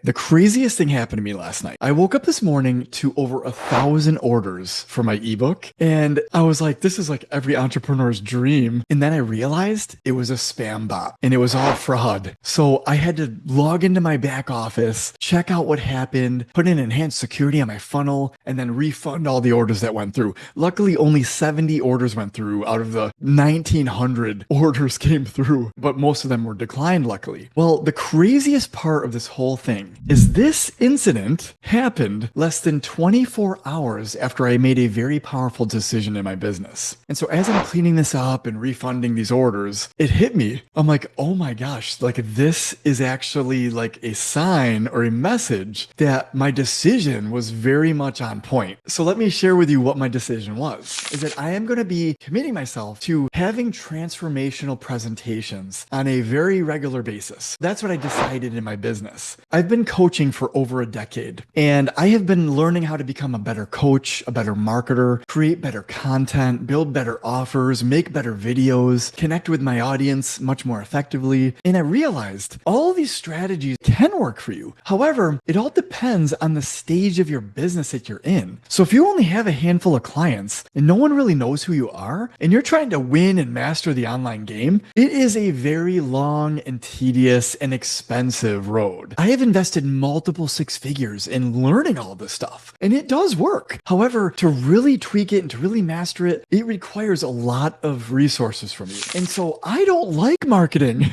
The craziest thing happened to me last night. I woke up this morning to over 1,000 orders for my ebook. And I was like, this is like every entrepreneur's dream. And then I realized it was a spam bot and it was all fraud. So I had to log into my back office, check out what happened, put in enhanced security on my funnel, and then refund all the orders that went through. Luckily, only 70 orders went through out of the 1,900 orders came through, but most of them were declined, luckily. Well, the craziest part of this whole thing is this incident happened less than 24 hours after I made a very powerful decision in my business. And so as I'm cleaning this up and refunding these orders, it hit me. I'm like, oh my gosh, like this is actually like a sign or a message that my decision was very much on point. So let me share with you what my decision was, is that I am going to be committing myself to having transformational presentations on a very regular basis. That's what I decided in my business. I've been coaching for over a decade, and I have been learning how to become a better coach, a better marketer, create better content, build better offers, make better videos, connect with my audience much more effectively. And I realized all these strategies can work for you. However, it all depends on the stage of your business that you're in. So if you only have a handful of clients and no one really knows who you are, and you're trying to win and master the online game, it is a very long and tedious and expensive road. I have invested multiple six figures in learning all this stuff, and it does work. However, to really tweak it and to really master it, it requires a lot of resources from you. And so I don't like marketing.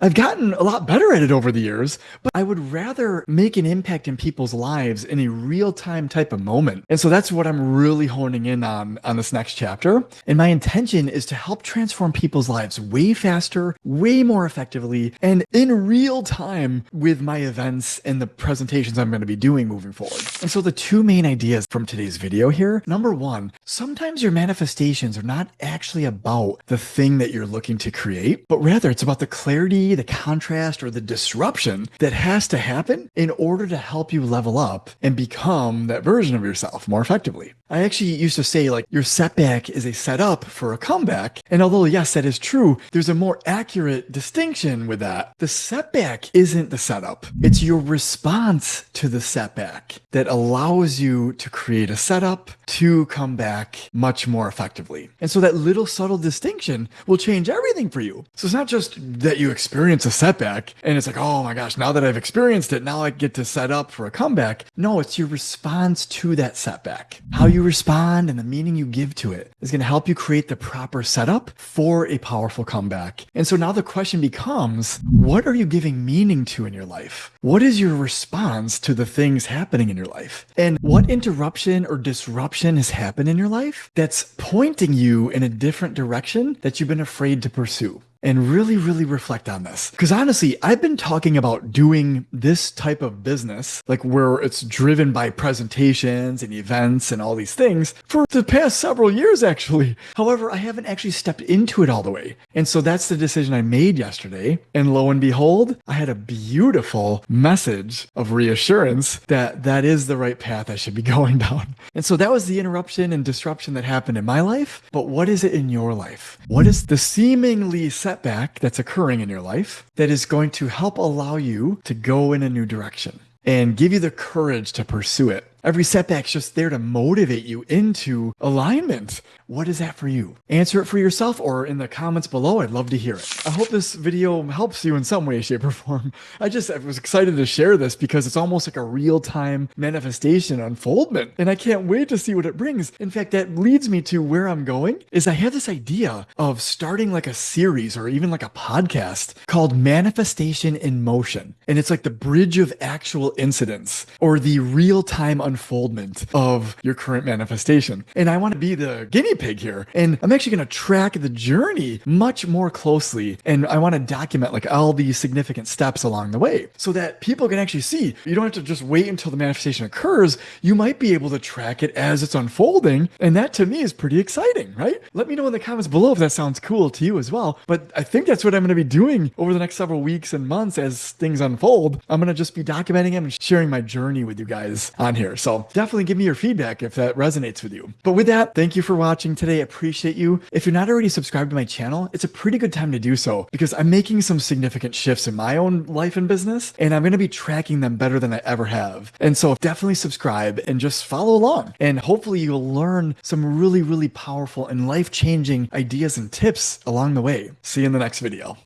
I've gotten a lot better at it over the years, but I would rather make an impact in people's lives in a real-time type of moment. And so that's what I'm really honing in on this next chapter. And my intention is to help transform people's lives way faster, way more effectively, and in real time with my events and the presentations I'm going to be doing moving forward. And so the two main ideas from today's video here, number one, sometimes your manifestations are not actually about the thing that you're looking to create, but rather it's about the clarity, the contrast, or the disruption that has to happen in order to help you level up and become that version of yourself more effectively. I actually used to say like your setback is a setup for a comeback. And although yes, that is true, there's a more accurate distinction with that. The setback isn't the setup. It's your response to the setback that allows you to create a setup to come back much more effectively. And so that little subtle distinction will change everything for you. So it's not just that you experience a setback and it's like, oh my gosh, now that I've experienced it, now I get to set up for a comeback. No, it's your response to that setback. How you respond and the meaning you give to it is going to help you create the proper setup for a powerful comeback. And so now the question becomes, what are you giving meaning to in your life? What is your response to the things happening in your life? And what interruption or disruption has happened in your life that's pointing you in a different direction that you've been afraid to pursue? And really, really reflect on this. Because honestly, I've been talking about doing this type of business, like where it's driven by presentations and events and all these things for the past several years, actually. However, I haven't actually stepped into it all the way. And so that's the decision I made yesterday. And lo and behold, I had a beautiful message of reassurance that that is the right path I should be going down. And so that was the interruption and disruption that happened in my life. But what is it in your life? What is the seemingly setback that's occurring in your life that is going to help allow you to go in a new direction and give you the courage to pursue it? Every setback's just there to motivate you into alignment. What is that for you? Answer it for yourself or in the comments below. I'd love to hear it. I hope this video helps you in some way, shape, or form. I was excited to share this because it's almost like a real-time manifestation unfoldment. And I can't wait to see what it brings. In fact, that leads me to where I'm going is I have this idea of starting like a series or even like a podcast called Manifestation in Motion. And it's like the bridge of actual incidents or the real-time unfoldment of your current manifestation. And I want to be the guinea pig here. And I'm actually going to track the journey much more closely. And I want to document like all the significant steps along the way so that people can actually see. You don't have to just wait until the manifestation occurs. You might be able to track it as it's unfolding. And that to me is pretty exciting, right? Let me know in the comments below if that sounds cool to you as well. But I think that's what I'm going to be doing over the next several weeks and months as things unfold. I'm going to just be documenting them and sharing my journey with you guys on here. So definitely give me your feedback if that resonates with you. But with that, thank you for watching today. I appreciate you. If you're not already subscribed to my channel, it's a pretty good time to do so because I'm making some significant shifts in my own life and business, and I'm going to be tracking them better than I ever have. And so definitely subscribe and just follow along. And hopefully you'll learn some really, really powerful and life-changing ideas and tips along the way. See you in the next video.